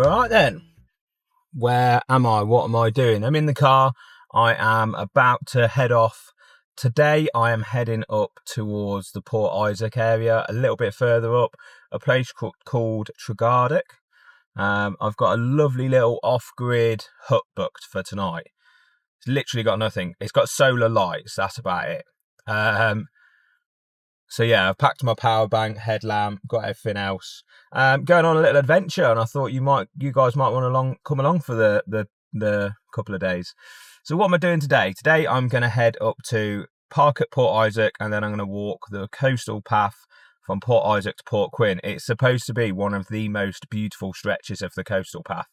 Right then, where am I? What am I doing? I'm in the car. I am about to head off. Today I am heading up towards the Port Isaac area, a little bit further up, a place called Tregardock. I've got a lovely little off-grid hut booked for tonight. It's literally got nothing. It's got solar lights, that's about it. So yeah, I've packed my power bank, headlamp, got everything else. Going on a little adventure, and I thought you guys might want to come along for the couple of days. So what am I doing today? Today I'm going to head up to park at Port Isaac, and then I'm going to walk the coastal path from Port Isaac to Port Quin. It's supposed to be one of the most beautiful stretches of the coastal path.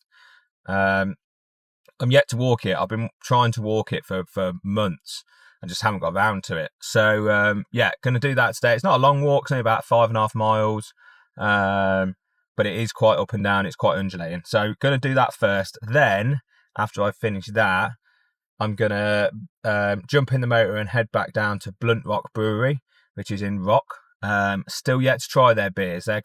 I'm yet to walk it. I've been trying to walk it for months. I just haven't got around to it. So, yeah, going to do that today. It's not a long walk. It's only about 5.5 miles. But it is quite up and down. It's quite undulating. So, going to do that first. Then, after I finish that, I'm going to jump in the motor and head back down to Bluntrock Brewery, which is in Rock. Still yet to try their beers. They're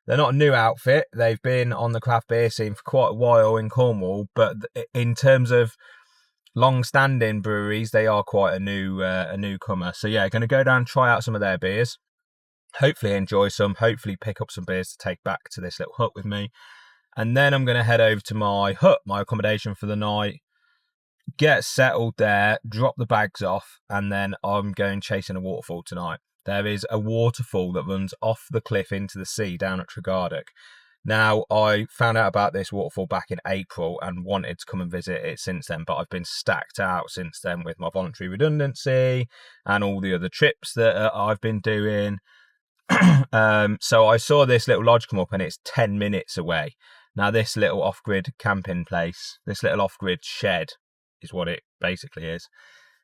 not a new outfit. They've been on the craft beer scene for quite a while in Cornwall. But in terms of long-standing breweries, they are quite a newcomer. So yeah, going to go down and try out some of their beers. Hopefully enjoy some. Hopefully pick up some beers to take back to this little hut with me. And then I'm going to head over to my hut, my accommodation for the night. Get settled there, drop the bags off, and then I'm going chasing a waterfall tonight. There is a waterfall that runs off the cliff into the sea down at Tregardock. Now, I found out about this waterfall back in April and wanted to come and visit it since then, but I've been stacked out since then with my voluntary redundancy and all the other trips that I've been doing. So I saw this little lodge come up, and it's 10 minutes away. Now, this little off-grid camping place, this little off-grid shed is what it basically is,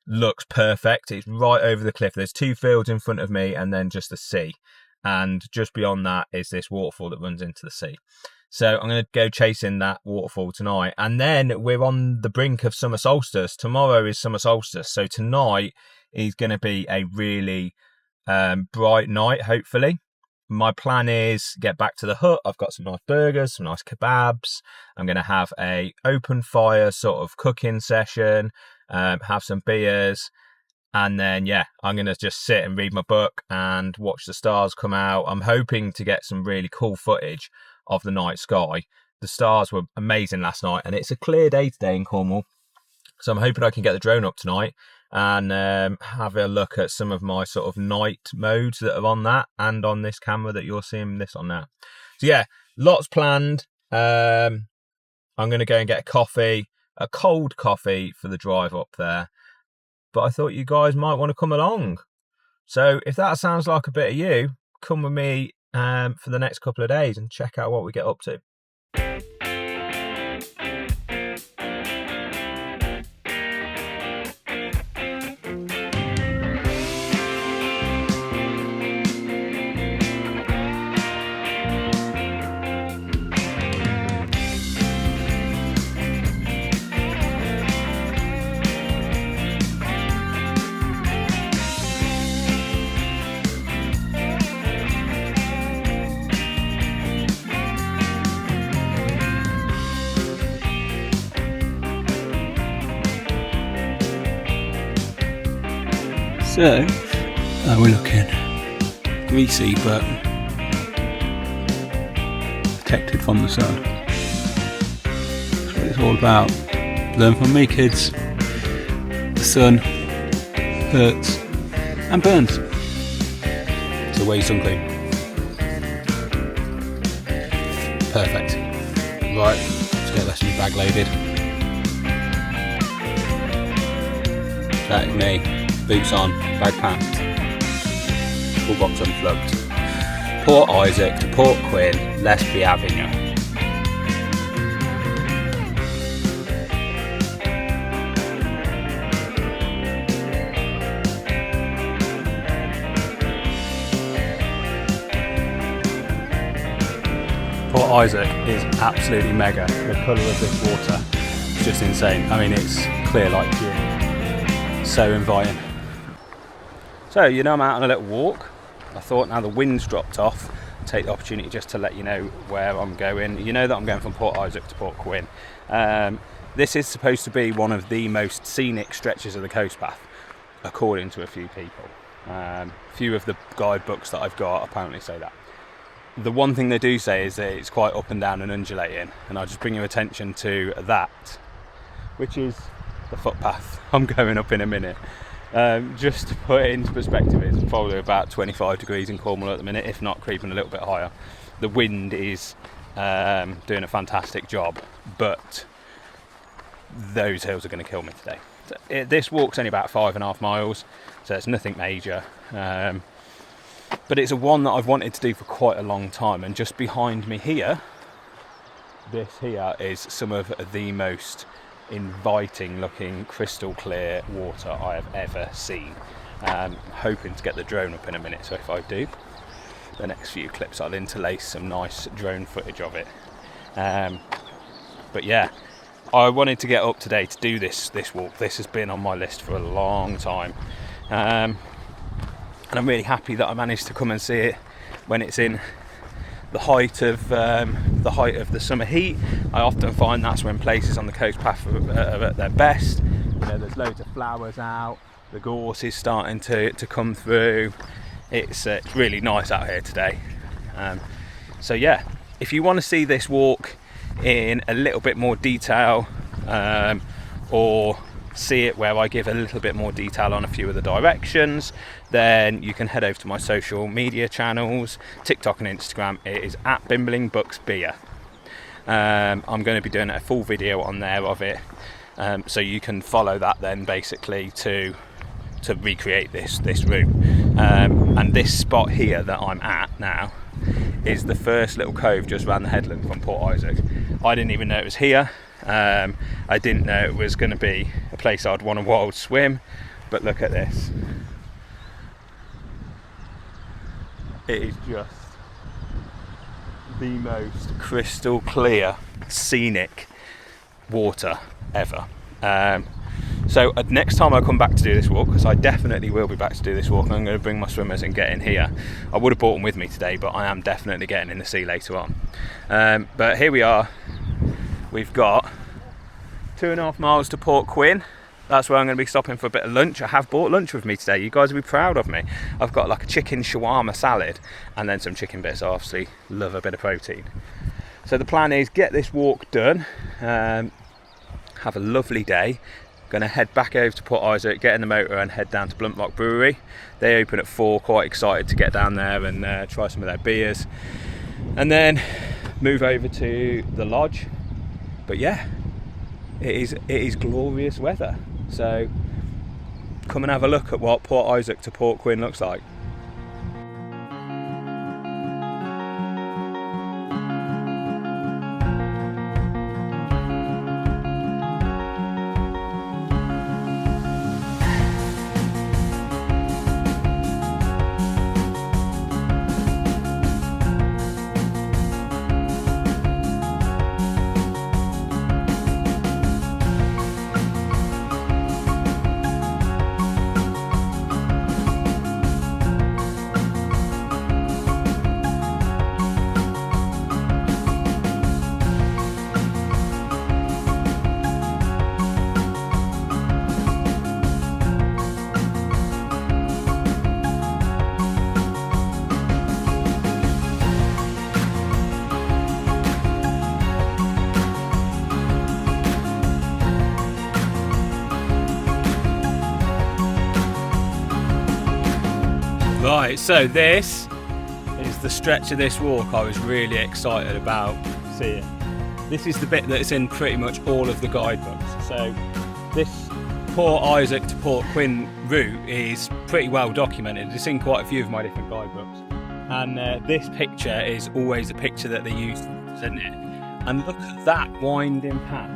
looks perfect. It's right over the cliff. There's 2 fields in front of me and then just the sea. And just beyond that is this waterfall that runs into the sea. So I'm going to go chasing that waterfall tonight. And then we're on the brink of summer solstice. Tomorrow is summer solstice. So tonight is going to be a really bright night, hopefully. My plan is get back to the hut. I've got some nice burgers, some nice kebabs. I'm going to have a open fire sort of cooking session, have some beers. And then, yeah, I'm going to just sit and read my book and watch the stars come out. I'm hoping to get some really cool footage of the night sky. The stars were amazing last night, and it's a clear day today in Cornwall. So I'm hoping I can get the drone up tonight and have a look at some of my sort of night modes that are on that and on this camera that you're seeing this on now. So, yeah, lots planned. I'm going to go and get a cold coffee for the drive up there. But I thought you guys might want to come along. So if that sounds like a bit of you, come with me for the next couple of days and check out what we get up to. So, we're looking greasy but protected from the sun. That's what it's all about. Learn from me, kids. The sun hurts and burns. So wear your sun cream. Perfect. Right, let's get this new bag loaded. That is me. Boots on, bag packed, full box unplugged. Port Isaac to Port Quin, let's be having you. Port Isaac is absolutely mega. The colour of this water is just insane. I mean, it's clear like gin. So inviting. So, I'm out on a little walk. I thought now the wind's dropped off, take the opportunity just to let you know where I'm going. You know that I'm going from Port Isaac to Port Quin. This is supposed to be one of the most scenic stretches of the coast path, according to a few people. A few of the guidebooks that I've got apparently say that. The one thing they do say is that it's quite up and down and undulating, and I'll just bring your attention to that, which is the footpath I'm going up in a minute. Just to put it into perspective, it's probably about 25 degrees in Cornwall at the minute, if not creeping a little bit higher. The wind is doing a fantastic job, but those hills are going to kill me today. This walk's only about 5.5 miles, so it's nothing major, but it's a one that I've wanted to do for quite a long time. And just behind me here, this here is some of the most inviting looking crystal clear water I have ever seen. Hoping to get the drone up in a minute, so if I do, the next few clips I'll interlace some nice drone footage of it. But yeah, I wanted to get up today to do this walk. This has been on my list for a long time, and I'm really happy that I managed to come and see it when it's in the height of the summer heat. I often find that's when places on the coast path are at their best. You know, there's loads of flowers out, the gorse is starting to come through. It's really nice out here today. So yeah, if you want to see this walk in a little bit more detail, or see it where I give a little bit more detail on a few of the directions, then you can head over to my social media channels, TikTok and Instagram. It is at Bimbling Books Beer. I'm going to be doing a full video on there of it, so you can follow that then basically to recreate this route. And this spot here that I'm at now is the first little cove just around the headland from Port Isaac. I didn't even know it was here. I didn't know it was going to be a place I'd want a wild swim, but look at this. It is just the most crystal clear, scenic water ever. So next time I come back to do this walk, because I definitely will be back to do this walk, I'm going to bring my swimmers and get in here. I would have brought them with me today, but I am definitely getting in the sea later on. But here we are. We've got 2.5 miles to Port Quin. That's where I'm going to be stopping for a bit of lunch. I have brought lunch with me today. You guys will be proud of me. I've got like a chicken shawarma salad and then some chicken bits. I obviously love a bit of protein. So the plan is get this walk done, have a lovely day. Going to head back over to Port Isaac, get in the motor and head down to Bluntrock Brewery. They open at 4, quite excited to get down there and try some of their beers. And then move over to the lodge. But yeah, it is glorious weather. So come and have a look at what Port Isaac to Port Quin looks like. Right, so this is the stretch of this walk I was really excited about seeing. This is the bit that's in pretty much all of the guidebooks. So this Port Isaac to Port Quin route is pretty well documented. It's in quite a few of my different guidebooks. And this picture is always a picture that they use, isn't it? And look at that winding path.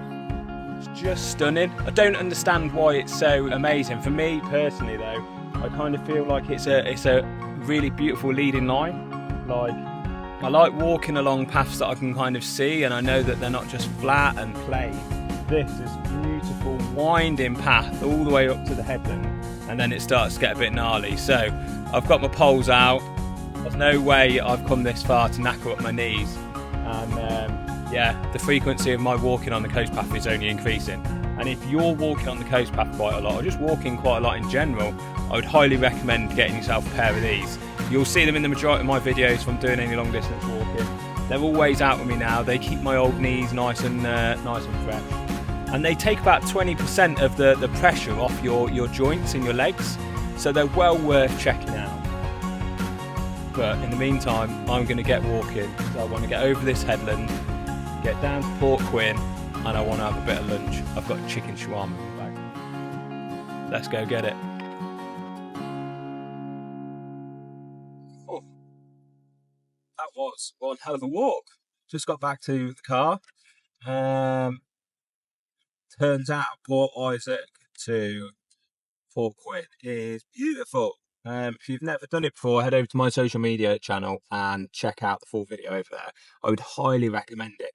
It's just stunning. I don't understand why it's so amazing. For me personally though, I kind of feel like it's a really beautiful leading line. Like, I like walking along paths that I can kind of see and I know that they're not just flat and plain. This is beautiful winding path all the way up to the headland, and then it starts to get a bit gnarly. So I've got my poles out, There's no way I've come this far to knacker up my knees, and yeah, the frequency of my walking on the coast path is only increasing. And if you're walking on the coast path quite a lot, or just walking quite a lot in general, I would highly recommend getting yourself a pair of these. You'll see them in the majority of my videos if I'm doing any long distance walking. They're always out with me now. They keep my old knees nice and fresh. And they take about 20% of the pressure off your joints and your legs. So they're well worth checking out. But in the meantime, I'm going to get walking. So I want to get over this headland, get down to Port Quin, and I want to have a bit of lunch. I've got chicken shawarma in the bag. Let's go get it. Oh, that was one hell of a walk. Just got back to the car. Turns out Port Isaac to Port Quin is beautiful. If you've never done it before, head over to my social media channel and check out the full video over there. I would highly recommend it.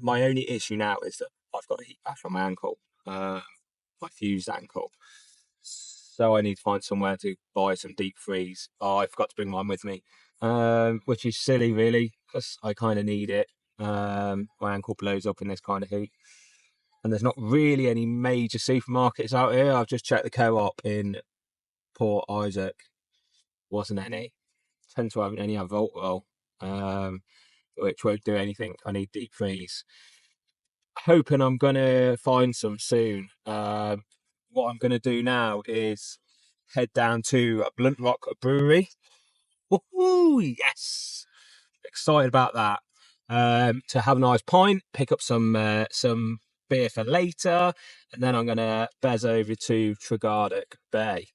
My only issue now is that I've got a heat bath on my ankle, my fused ankle. So I need to find somewhere to buy some deep freeze. Oh, I forgot to bring mine with me, which is silly really, because I kind of need it. My ankle blows up in this kind of heat. And there's not really any major supermarkets out here. I've just checked the Co-op in Port Isaac. Wasn't any. Tend to have any have Volt roll, which won't do anything. I need deep freeze. Hoping I'm gonna find some soon. What I'm gonna do now is head down to Bluntrock Brewery. Woohoo! Yes, excited about that. To have a nice pint, pick up some beer for later, and then I'm gonna bez over to Tregardock Bay.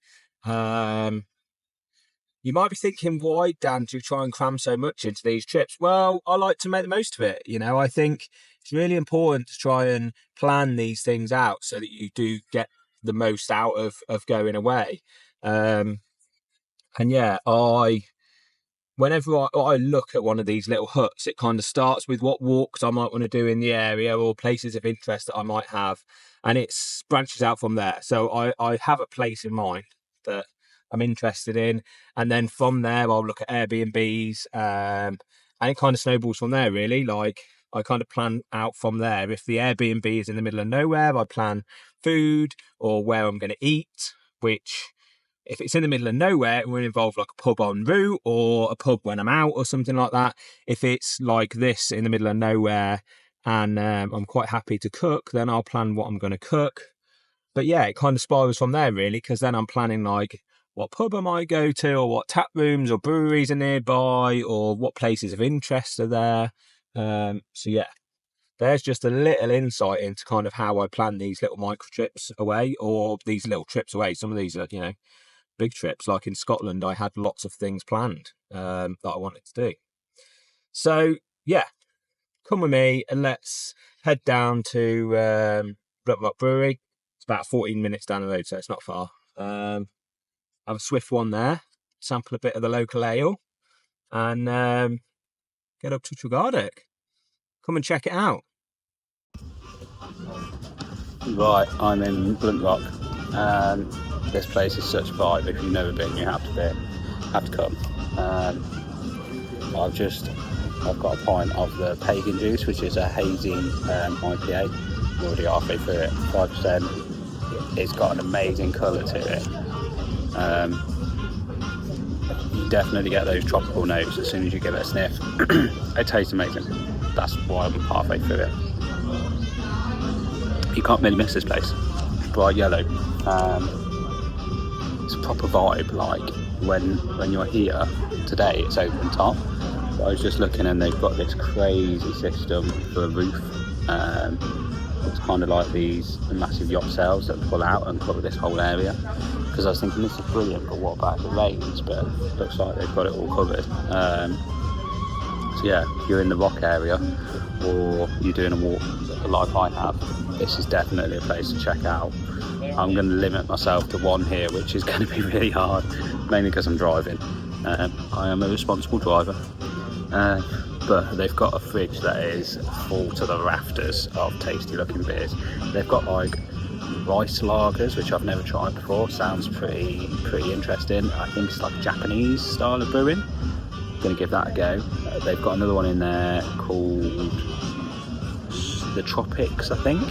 You might be thinking, why, Dan, do you try and cram so much into these trips? Well, I like to make the most of it. You know, I think it's really important to try and plan these things out so that you do get the most out of going away. And yeah, whenever I look at one of these little huts, it kind of starts with what walks I might want to do in the area or places of interest that I might have, and it branches out from there. So I have a place in mind that I'm interested in, and then from there I'll look at Airbnbs, and it kind of snowballs from there really. Like, I kind of plan out from there. If the Airbnb is in the middle of nowhere, I plan food or where I'm going to eat, which, if it's in the middle of nowhere, it will involve like a pub en route or a pub when I'm out or something like that. If it's like this in the middle of nowhere and I'm quite happy to cook, then I'll plan what I'm going to cook. But yeah, it kind of spirals from there really, because then I'm planning like what pub I might go to, or what tap rooms or breweries are nearby, or what places of interest are there. So yeah, there's just a little insight into kind of how I plan these little micro trips away, or these little trips away. Some of these are, you know, big trips. Like in Scotland, I had lots of things planned that I wanted to do. So yeah, come with me and let's head down to Bluntrock Brewery. It's about 14 minutes down the road, so it's not far. Have a swift one there, sample a bit of the local ale, and get up to Tregardock. Come and check it out. Right, I'm in Bluntrock, and this place is such a vibe. If you've never been, you have to come. I've got a pint of the Pagan Juice, which is a hazy IPA. I'm already halfway through it, 5%. It's got an amazing colour to it. You definitely get those tropical notes as soon as you give it a sniff. It tastes amazing. That's why I'm halfway through it. You can't really miss this place. It's bright yellow. It's a proper vibe. Like when you're here today, it's open top. But I was just looking, and they've got this crazy system for a roof. It's kind of like these massive yacht sails that pull out and cover this whole area. Because I was thinking, this is brilliant, but what about if it rains? But it looks like they've got it all covered. So yeah, if you're in the rock area or you're doing a walk like I have, this is definitely a place to check out. I'm going to limit myself to one here, which is going to be really hard, mainly because I'm driving. I am a responsible driver. But they've got a fridge that is full to the rafters of tasty looking beers. They've got like rice lagers, which I've never tried before. Sounds pretty interesting. I think it's like a Japanese style of brewing. Gonna give that a go. They've got another one in there called the Tropics, I think.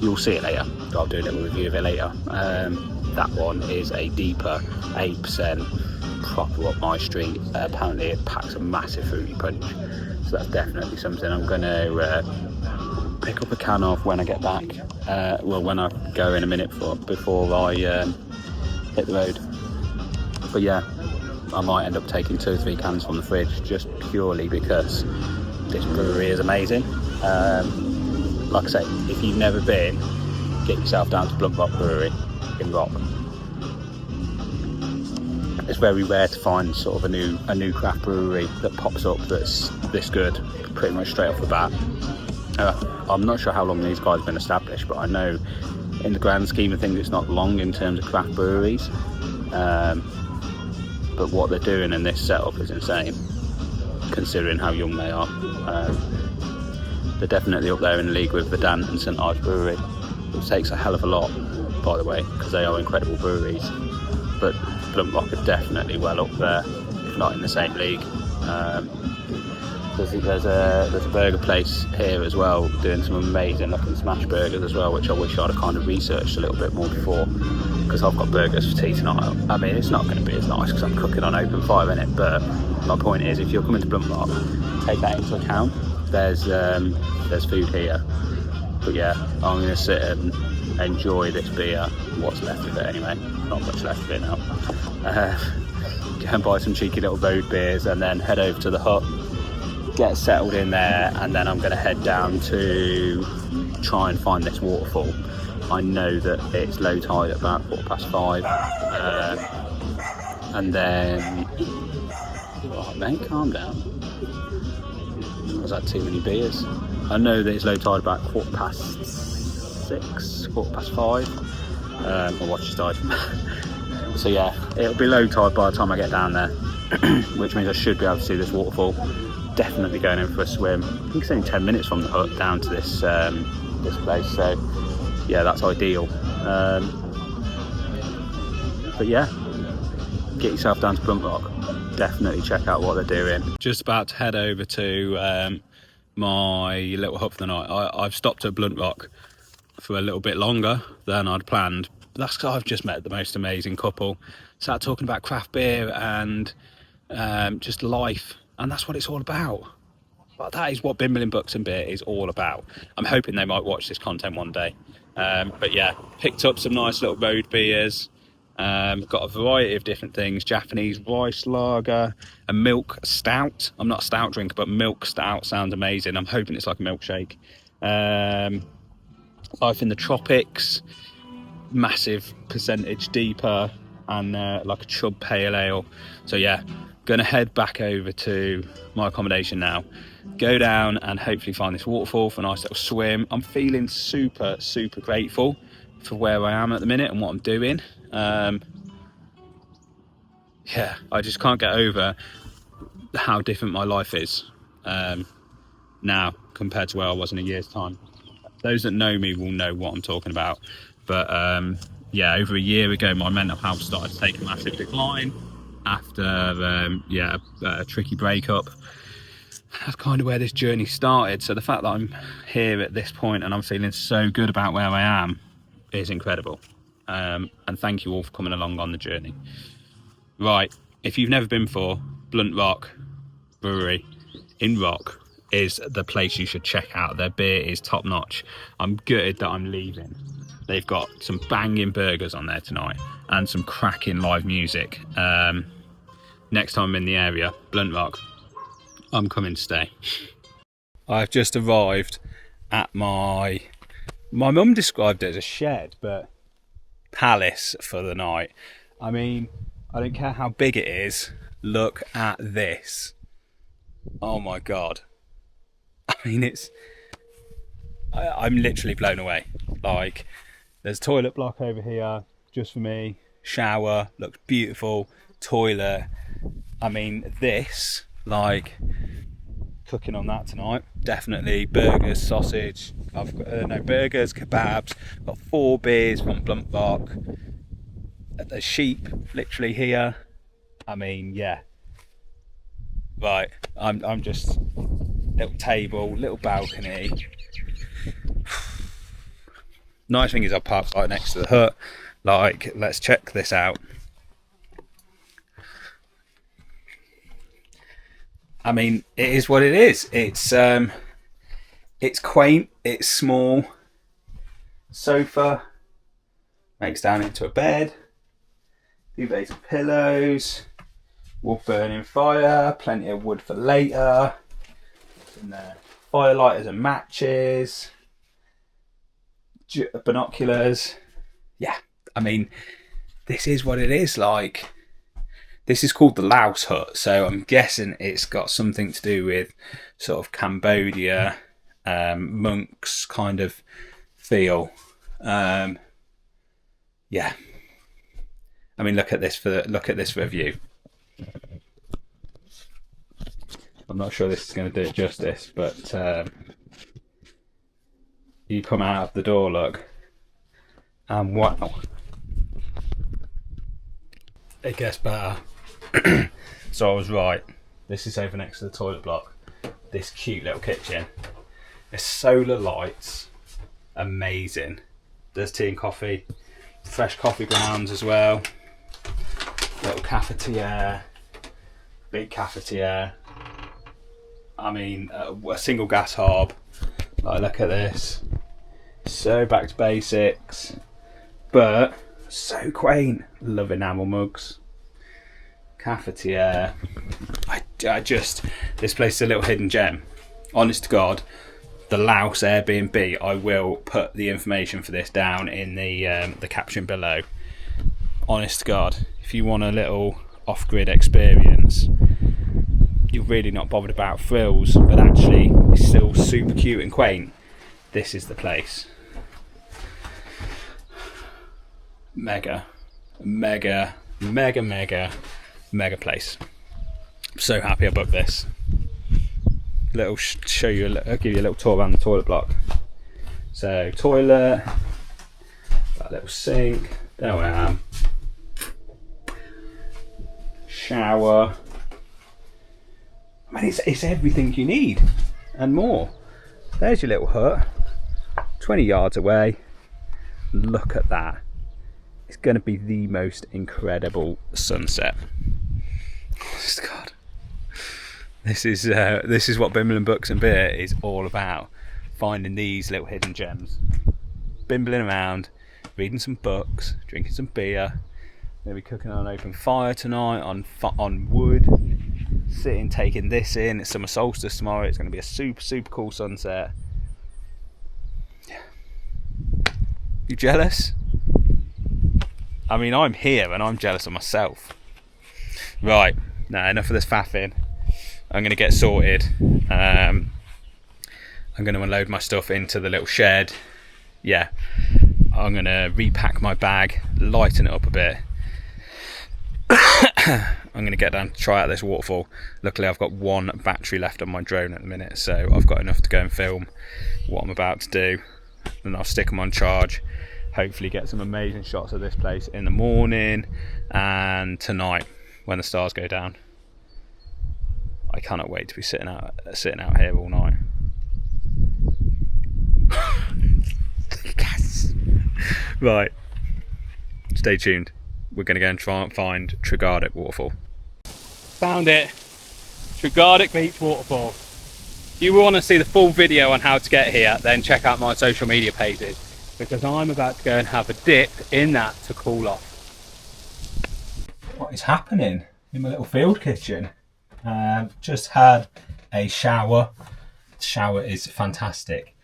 You'll see it later. I'll do a little review of it later. That one is a deeper 8%, proper up my street. Apparently it packs a massive fruity punch, so that's definitely something I'm gonna pick up a can of when I get back. Well, when I go in a minute before I hit the road. But yeah, I might end up taking 2 or 3 cans from the fridge just purely because this brewery is amazing. Like I say, if you've never been, get yourself down to Bluntrock Brewery in Rock. It's very rare to find sort of a new craft brewery that pops up that's this good, pretty much straight off the bat. I'm not sure how long these guys have been established, but I know in the grand scheme of things it's not long in terms of craft breweries. But what they're doing in this setup is insane, considering how young they are. They're definitely up there in the league with Verdant and St Ives Brewery, which takes a hell of a lot, by the way, because they are incredible breweries. But Bluntrock are definitely well up there, if not in the same league. There's a burger place here as well, doing some amazing looking smash burgers as well, which I wish I'd have kind of researched a little bit more before, because I've got burgers for tea tonight. I mean, it's not going to be as nice because I'm cooking on open fire in it, but my point is, if you're coming to Bluntrock, take that into account. There's food here, but yeah, I'm going to sit and enjoy this beer, what's left of it anyway, not much left of it now. Go and buy some cheeky little road beers and then head over to the hut, get settled in there, and then I'm going to head down to try and find this waterfall. I know that it's low tide at about 5:15, and then oh mate, calm down. Was that too many beers? I know that it's low tide about 6:15, 5:15. My watch has died. So yeah, it'll be low tide by the time I get down there, which means I should be able to see this waterfall. Definitely going in for a swim. I think it's only 10 minutes from the hut down to this place, so yeah, that's ideal. But yeah, get yourself down to Bluntrock. Definitely check out what they're doing. Just about to head over to my little hut for the night. I've stopped at Bluntrock for a little bit longer than I'd planned. That's because I've just met the most amazing couple. Sat talking about craft beer and just life. And that's what it's all about. But that is what Bimbling Books and Beer is all about. I'm hoping they might watch this content one day. But yeah, picked up some nice little road beers. Got a variety of different things. Japanese rice lager, a milk stout. I'm not a stout drinker, but milk stout sounds amazing. I'm hoping it's like a milkshake. Life in the Tropics, massive percentage deeper, and like a chub pale ale. So yeah, gonna head back over to my accommodation now, go down and hopefully find this waterfall for a nice little swim. I'm feeling super grateful for where I am at the minute and what I'm doing. Yeah, I just can't get over how different my life is now compared to where I was in a year's time. Those that know me will know what I'm talking about. But yeah, over a year ago my mental health started to take a massive decline after a tricky breakup. That's kind of where this journey started. So the fact that I'm here at this point and I'm feeling so good about where I am is incredible. And thank you all for coming along on the journey. Right, if you've never been before, Bluntrock Brewery in Rock is the place you should check out. Their beer is top notch. I'm gutted that I'm leaving. They've got some banging burgers on there tonight and some cracking live music. Next time I'm in the area, Bluntrock, I'm coming to stay. I've just arrived at my mum described it as a shed, but palace for the night. I mean, I don't care how big it is. Look at this. Oh my God. I mean, I'm literally blown away. Like, there's a toilet block over here just for me. Shower, looks beautiful. Toilet. I mean, this, like, cooking on that tonight. Definitely burgers, sausage. I've got burgers, kebabs. Got 4 beers from Bluntrock. There's sheep literally here. I mean, yeah. Right, I'm just little table, little balcony. Nice thing is I parked right next to the hut. Like, let's check this out. I mean, it is what it is. It's quaint. It's small. Sofa makes down into a bed. Duvets and pillows. Wood burning fire. Plenty of wood for later. And there, firelighters and matches. Binoculars. Yeah, I mean, this is what it is. Like, this is called the Laos Hut, so I'm guessing it's got something to do with sort of Cambodia, monks kind of feel. Yeah, I mean, look at this for a view. I'm not sure this is going to do it justice, but you come out of the door, look, and wow, it gets better. So I was right. This is over next to the toilet block. This cute little kitchen. There's solar lights. Amazing. There's tea and coffee. Fresh coffee grounds as well. Little cafetiere. Big cafetiere. I mean, a single gas hob. Like, look at this. So back to basics. But so quaint. Love enamel mugs. Cafetiere. I just, this place is a little hidden gem. Honest to God, the Laos Airbnb, I will put the information for this down in the caption below. Honest to God, if you want a little off-grid experience, you're really not bothered about frills, but actually it's still super cute and quaint, this is the place. Mega place. I'm so happy I booked this. I'll give you a little tour around the toilet block. So, toilet, that little sink, there I am. Shower. I mean, it's everything you need and more. There's your little hut, 20 yards away. Look at that. It's going to be the most incredible sunset. Oh, God. This is what Bimbling Books and Beer is all about. Finding these little hidden gems. Bimbling around, reading some books, drinking some beer. Maybe cooking on an open fire tonight on wood. Sitting, taking this in. It's summer solstice tomorrow. It's going to be a super, super cool sunset. You jealous? I mean, I'm here and I'm jealous of myself. Right, now enough of this faffing. I'm going to get sorted. I'm going to unload my stuff into the little shed. Yeah, I'm going to repack my bag, lighten it up a bit. I'm going to get down to try out this waterfall. Luckily, I've got 1 battery left on my drone at the minute, so I've got enough to go and film what I'm about to do. Then I'll stick them on charge. Hopefully get some amazing shots of this place in the morning and tonight when the stars go down. I cannot wait to be sitting out here all night. Yes. Right. Stay tuned. We're going to go and try and find Tregardock Waterfall. Found it. Tregardock Beach Waterfall. If you want to see the full video on how to get here, then check out my social media pages, because I'm about to go and have a dip in that to cool off. What is happening in my little field kitchen? Just had a shower. The shower is fantastic.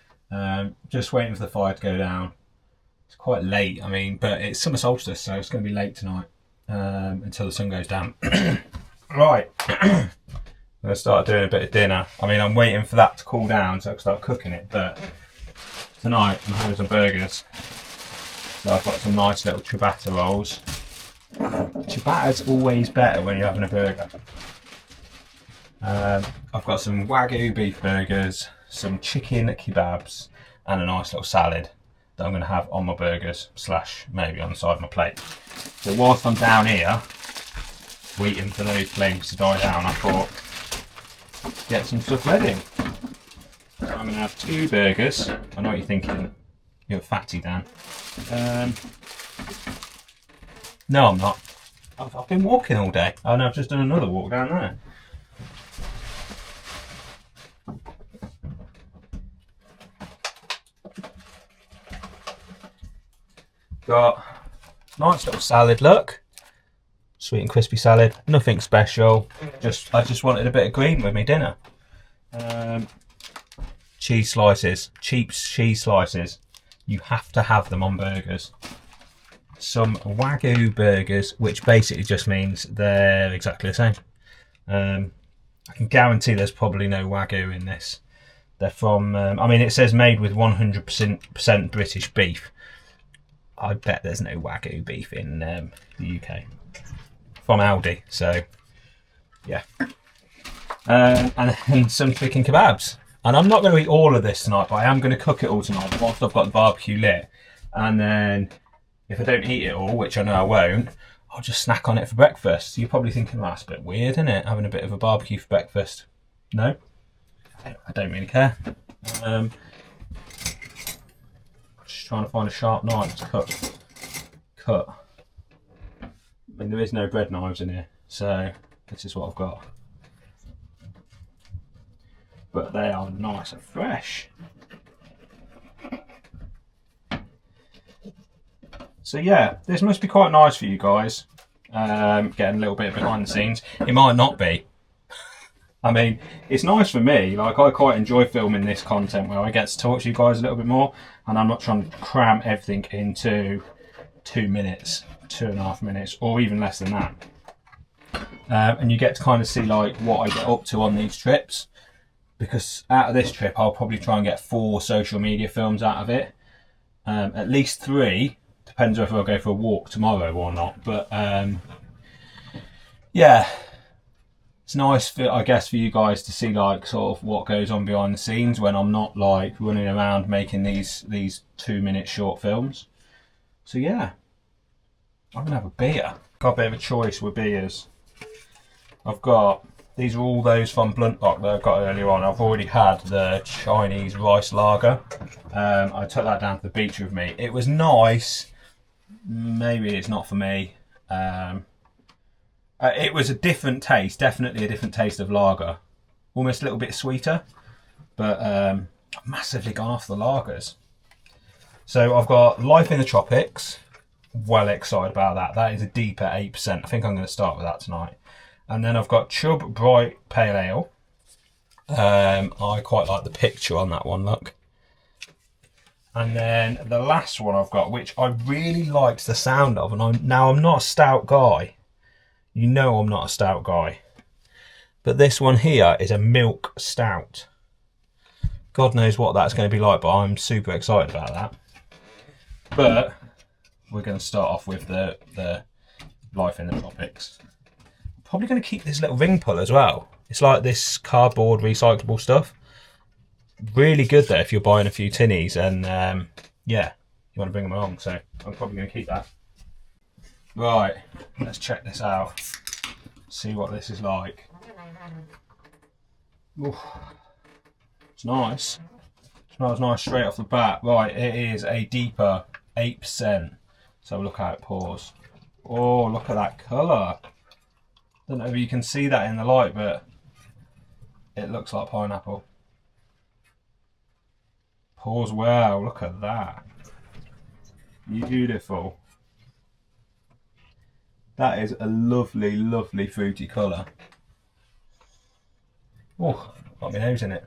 Just waiting for the fire to go down. It's quite late, I mean, but it's summer solstice, so it's going to be late tonight until the sun goes down. Right, I'm going to start doing a bit of dinner. I mean, I'm waiting for that to cool down so I can start cooking it, but tonight I'm having some burgers. So I've got some nice little ciabatta rolls. Ciabatta's always better when you're having a burger. I've got some Wagyu beef burgers, some chicken kebabs, and a nice little salad that I'm going to have on my burgers / maybe on the side of my plate. So whilst I'm down here waiting for those flames to die down, I thought get some stuff ready. So I'm going to have 2 burgers. I know what you're thinking. You're a fatty, Dan. No, I'm not. I've been walking all day. Oh no, I've just done another walk down there. Got nice little salad, look. Sweet and crispy salad, nothing special. I just wanted a bit of green with me dinner. Cheese slices, cheap cheese slices. You have to have them on burgers. Some Wagyu burgers, which basically just means they're exactly the same. I can guarantee there's probably no Wagyu in this. They're from, I mean, it says made with 100% British beef. I bet there's no Wagyu beef in the UK. From Aldi, so yeah. And then some chicken kebabs. And I'm not going to eat all of this tonight, but I am going to cook it all tonight whilst I've got the barbecue lit. And then if I don't eat it all, which I know I won't, I'll just snack on it for breakfast. You're probably thinking, well, that's a bit weird, isn't it? Having a bit of a barbecue for breakfast. No, I don't really care. Just trying to find a sharp knife to cut. I mean, there is no bread knives in here, so this is what I've got. But they are nice and fresh. So yeah, this must be quite nice for you guys. Getting a little bit behind the scenes. It might not be. I mean, it's nice for me. Like, I quite enjoy filming this content where I get to talk to you guys a little bit more, and I'm not trying to cram everything into 2 minutes, 2.5 minutes, or even less than that. And you get to kind of see like what I get up to on these trips. Because out of this trip, I'll probably try and get 4 social media films out of it. At least 3. Depends whether I'll go for a walk tomorrow or not. But yeah, it's nice, I guess, for you guys to see like sort of what goes on behind the scenes when I'm not like running around making these 2-minute short films. So yeah, I'm gonna have a beer. Got a bit of a choice with beers. I've got. These are all those from Bluntrock that I got earlier on. I've already had the Chinese rice lager. I took that down to the beach with me. It was nice. Maybe it's not for me. It was a different taste. Definitely a different taste of lager. Almost a little bit sweeter. But I've massively gone off the lagers. So I've got Life in the Tropics. Well excited about that. That is a deeper 8%. I think I'm going to start with that tonight. And then I've got Chub Bright Pale Ale. I quite like the picture on that one, look. And then the last one I've got, which I really liked the sound of, and I'm not a stout guy. You know I'm not a stout guy. But this one here is a milk stout. God knows what that's going to be like, but I'm super excited about that. But we're going to start off with the Life in the Tropics. Probably going to keep this little ring pull as well. It's like this cardboard recyclable stuff. Really good there if you're buying a few tinnies and yeah, you want to bring them along. So I'm probably going to keep that. Right, let's check this out. See what this is like. Ooh, it's nice. Smells nice straight off the bat. Right, it is a deeper 8%. So look how it pours. Oh, look at that colour. Don't know if you can see that in the light, but it looks like pineapple. Pours well, look at that. Beautiful. That is a lovely, lovely fruity colour. Oh, got my nose in it.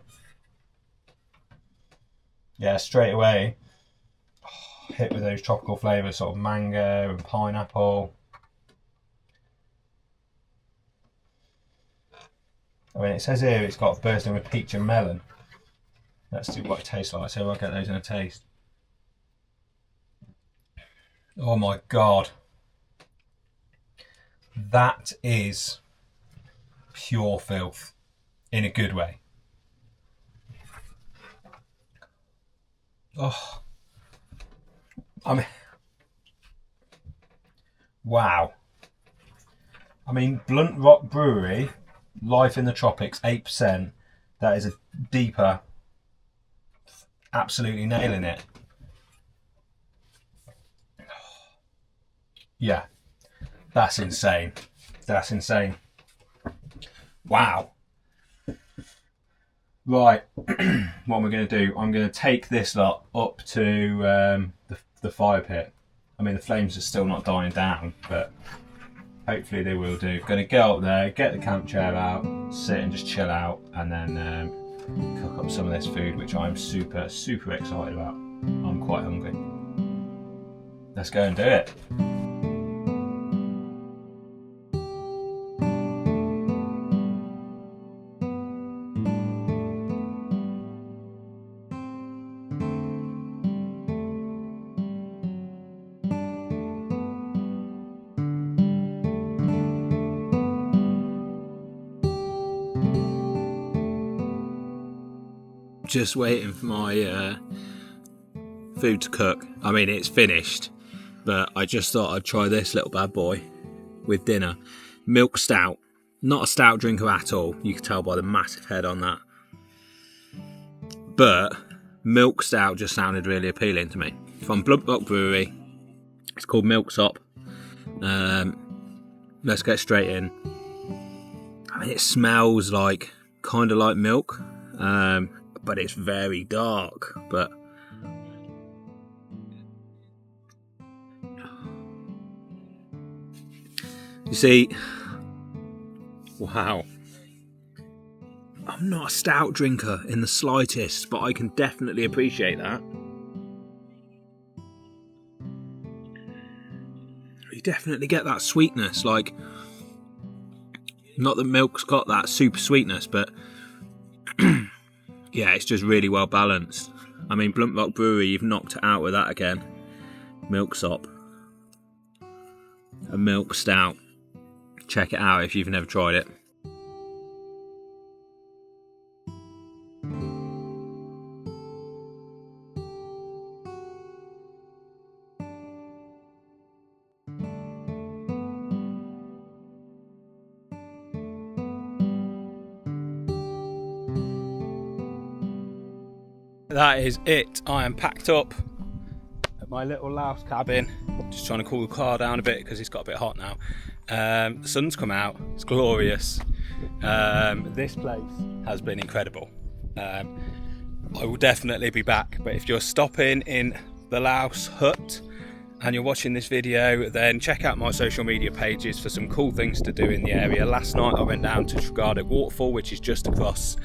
Yeah, straight away, hit with those tropical flavours, sort of mango and pineapple. I mean, it says here it's got bursting with peach and melon. Let's see what it tastes like. So I'll get those in a taste. Oh my God. That is pure filth. in a good way. Oh, I mean, wow. I mean, Bluntrock Brewery, Life in the Tropics, 8%. That is a deeper, absolutely nailing it. Yeah, that's insane. That's insane. Wow. Right, what am I going to do? I'm going to take this lot up to the fire pit. I mean, the flames are still not dying down, but hopefully they will do. Going to go up there, get the camp chair out, sit and just chill out, and then cook up some of this food, which I'm super, super excited about. I'm quite hungry. Let's go and do it. Just waiting for my food to cook. I mean, it's finished, but I just thought I'd try this little bad boy with dinner. Milk stout. Not a stout drinker at all. You can tell by the massive head on that. But milk stout just sounded really appealing to me. From Bluntrock Brewery. It's called Milksop. Let's get straight in. I mean, it smells like kind of like milk. But it's very dark. But you see, wow. I'm not a stout drinker in the slightest, but I can definitely appreciate that. You definitely get that sweetness, like, not that milk's got that super sweetness, but yeah, it's just really well balanced. I mean, Bluntrock Brewery, you've knocked it out with that again. Milksop. A milk stout. Check it out if you've never tried it. That is it. I am packed up at my little louse cabin. Just trying to cool the car down a bit because it's got a bit hot now. The sun's come out. It's glorious. This place has been incredible. I will definitely be back. But if you're stopping in the Louse hut and you're watching this video, then check out my social media pages for some cool things to do in the area. Last night I went down to Tregardock Waterfall, which is just across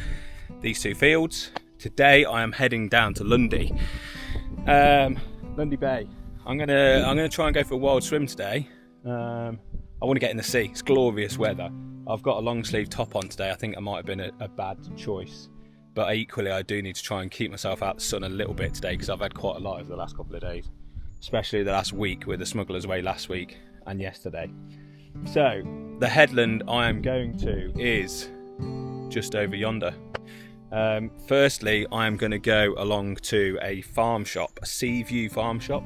these two fields. Today I am heading down to Lundy, Lundy Bay. I'm gonna try and go for a wild swim today. I want to get in the sea. It's glorious weather. I've got a long sleeve top on today. I think it might have been a bad choice, but equally I do need to try and keep myself out of the sun a little bit today because I've had quite a lot over the last couple of days, especially the last week with the Smugglers Way last week and yesterday. So the headland I am going to is just over yonder. Firstly, I'm going to go along to a farm shop, a Seaview farm shop,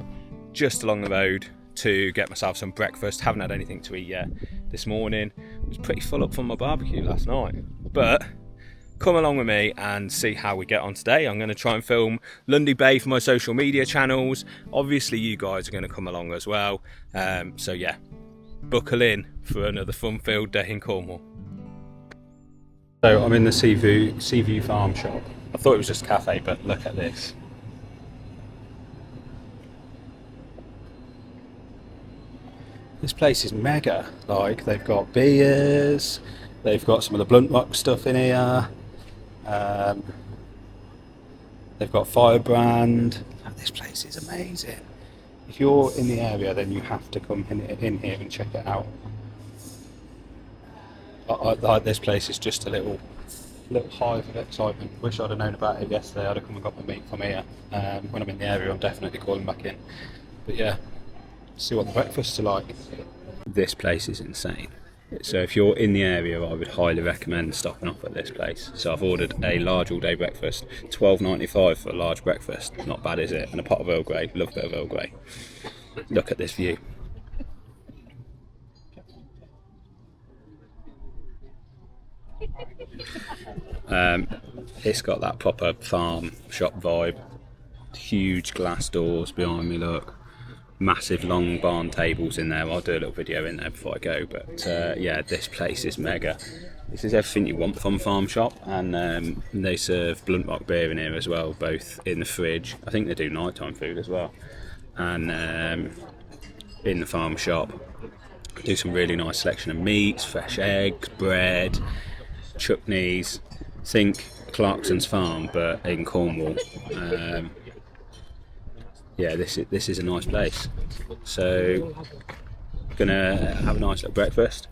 just along the road to get myself some breakfast. Haven't had anything to eat yet this morning. I was pretty full up from my barbecue last night. But come along with me and see how we get on today. I'm going to try and film Lundy Bay for my social media channels. Obviously, you guys are going to come along as well. So yeah, buckle in for another fun-filled day in Cornwall. So I'm in the Seaview farm shop. I thought it was just a cafe, but look at this. This place is mega. Like, they've got beers, they've got some of the Bluntrock stuff in here, they've got Firebrand. This place is amazing. If you're in the area, then you have to come in here and check it out. This place is just a little hive of excitement. Wish I'd have known about it yesterday. I'd have come and got my meat from here. When I'm in the area, I'm definitely calling back in. But yeah, see what the breakfasts are like. This place is insane. So if you're in the area, I would highly recommend stopping off at this place. So I've ordered a large all-day breakfast, $12.95 for a large breakfast. Not bad, is it? And a pot of Earl Grey. Love a bit of Earl Grey. Look at this view. It's got that proper farm shop vibe. Huge glass doors behind me, look. Massive long barn tables in there. I'll do a little video in there before I go, but yeah, this place is mega. This is everything you want from Farmshop, and they serve Bluntrock beer in here as well, both in the fridge. I think they do nighttime food as well, and in the farm shop do some really nice selection of meats, fresh eggs, bread, chutneys. Think Clarkson's Farm, but in Cornwall. Yeah, this is a nice place. So, gonna have a nice little breakfast.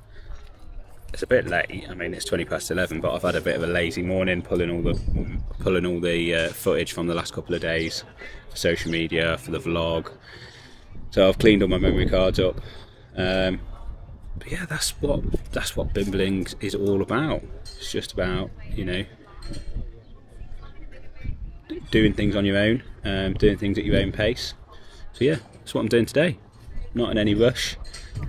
It's a bit late. I mean, it's 11:20, but I've had a bit of a lazy morning, pulling all the footage from the last couple of days for social media, for the vlog. So I've cleaned all my memory cards up. But yeah, that's what Bimbling is all about. It's just about, you know, doing things on your own, doing things at your own pace. So yeah, that's what I'm doing today. Not in any rush.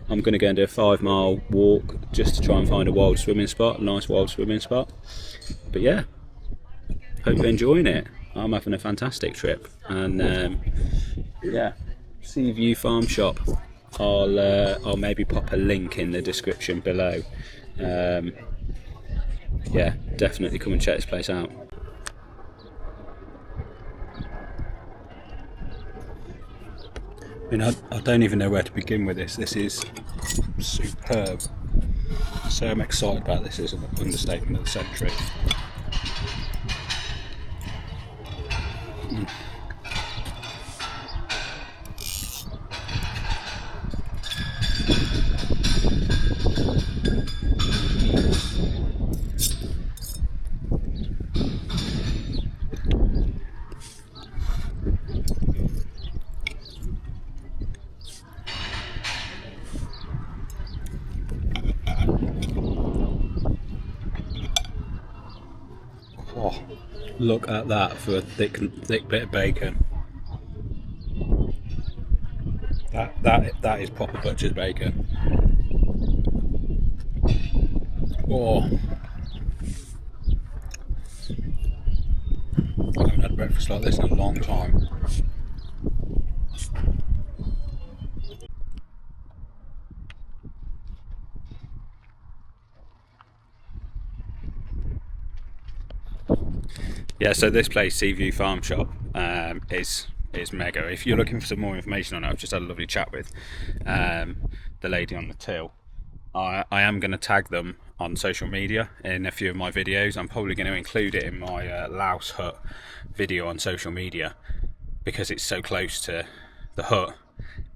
I'm going to go and do a 5-mile walk just to try and find a wild swimming spot, a nice wild swimming spot. But yeah, hope you're enjoying it. I'm having a fantastic trip, and yeah, Seaview Farmshop. I'll maybe pop a link in the description below. Yeah, definitely come and check this place out. I mean, I don't even know where to begin with this. This is superb. So I'm excited about this. Is an understatement of the century. Oh, look at that for a thick bit of bacon. That is proper butcher's bacon. Oh, I haven't had breakfast like this in a long time. Yeah, so this place, Seaview Farmshop, is mega. If you're looking for some more information on it, I've just had a lovely chat with the lady on the till. I am going to tag them on social media in a few of my videos. I'm probably going to include it in my Louse Hut video on social media because it's so close to the hut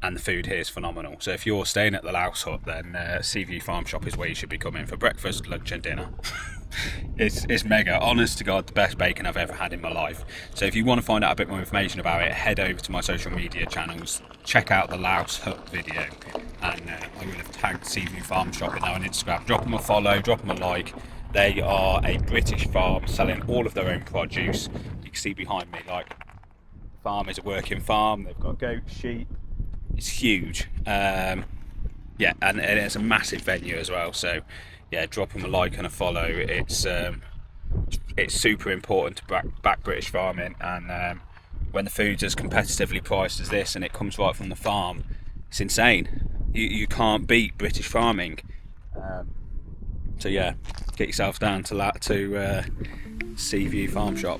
and the food here is phenomenal. So if you're staying at the Louse Hut, then Seaview Farmshop is where you should be coming for breakfast, lunch and dinner. It's mega. Honest to God, the best bacon I've ever had in my life. So if you want to find out a bit more information about it, head over to my social media channels, check out the Louse Hut video, and I will have tagged Seaview Farmshop in there on Instagram. Drop them a follow, drop them a like. They are a British farm selling all of their own produce. You can see behind me, like, the farm is a working farm. They've got goats, sheep. It's huge. Yeah, and it's a massive venue as well. So yeah, drop them a like and a follow. It's super important to back British farming, and when the food's as competitively priced as this and it comes right from the farm, it's insane. You can't beat British farming. So yeah, get yourself down to Seaview Farmshop.